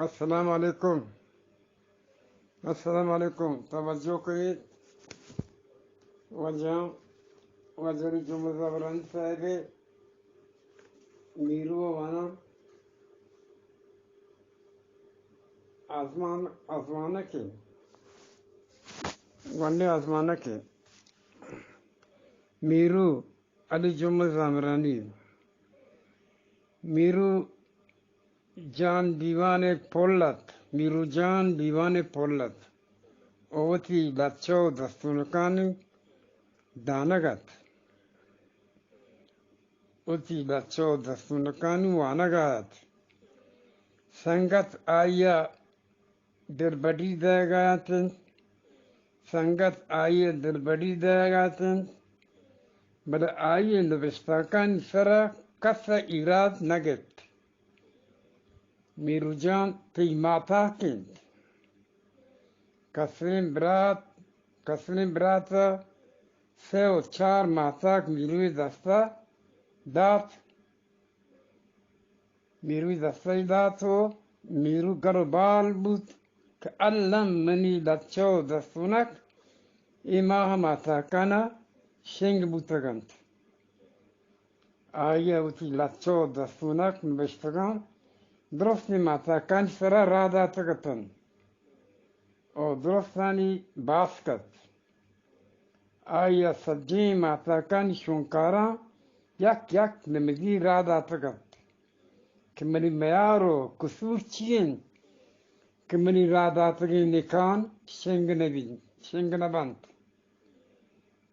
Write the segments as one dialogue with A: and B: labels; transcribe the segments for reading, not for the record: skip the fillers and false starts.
A: السلام علیکم. السلام علیکم. توجہ کرید. وجہ وزیر جمہور زبران صاحب میرو وانا آسمانہ کے ونڈے آسمانہ کے میرو علی جمہور زبرانی میرو جان دیوانے پولت میرو جان دیوانے پولت اوتی بچو دستونکانی دانگت اوتی بچو دستونکانی وانگات سنگت آیا دربڑی دے گاتن سنگت آیا دربڑی دے گاتن بل آیا نوستاکان سرا کس ایراد نگت میرو جان تی ماتا کند کسلیم برات سه و 4 ماتاک میروی دستا دات میروی دستا دات و میرو گرو بال بود که علم منی لچو دستونک ایماه ماتاکانا شنگ بودتگند آیا وتی لچو دستونک نبشتگان درست ماتاکان سرا رادا تگتن او درستانی باسکت آیا سجی ماتاکان شونکارا یک نمگی رادا تگت که منی میارو کسور چین که منی رادا تگی نکان شنگ نبند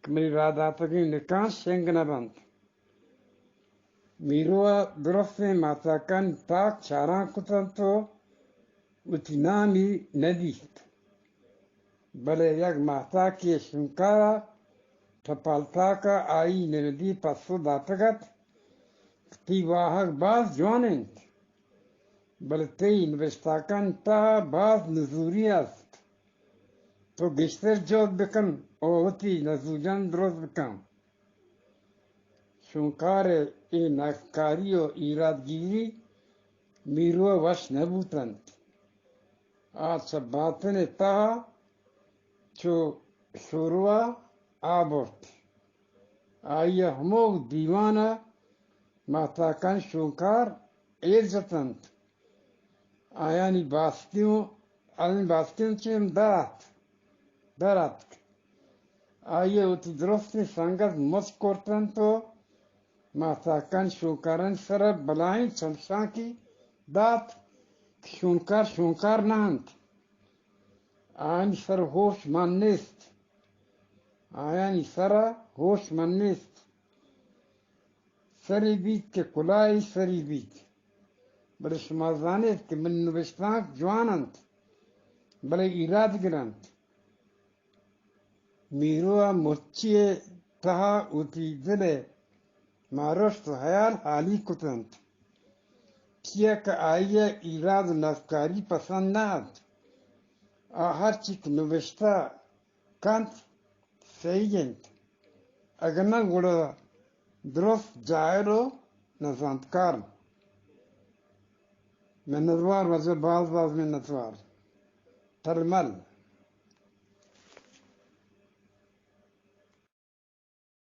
A: که منی رادا تگی نکان شنگ نبند میروه درست ماتاکان تاک چاران کتن تو وتی نامی ندیست بله یک ماتاکی شنکارا تپالتاکا آئی نردی پسو داتگت تی واحق باز جوانند بله تی نوستاکان تا باز نزوری است تو گشتر جود بکن او وتی نزوجان درست بکن شنکار این نکاری و ایرادگیری میروه وش نبودند آچه باطن تا چو شروع آبرد آیا همو دیوانا ماتاکان شونکار ایرزتند آیانی باستیون چیم دارد آیا وتی درستی سنگت مچ کرتن تو ماتاکان شونکارن سر بلائن چمشان کی دات شونکار نهند آیانی سر ہوش من نیست آیانی سر ہوش من نیست سری بیت که کلاهی سری بیت بله شما زانید که من نوشتانک جوانند بله ایراد گرند میروه مرچی تها اوتی دل مارشت و حیال حالی کتند کیا که آیا ایراد و نفکاری پسند نهد هر چی که نوشته کند صحیحند اگر نه گوڑا درست جاهل و نزاندکار منتوار وزر باز من نتوار ترمل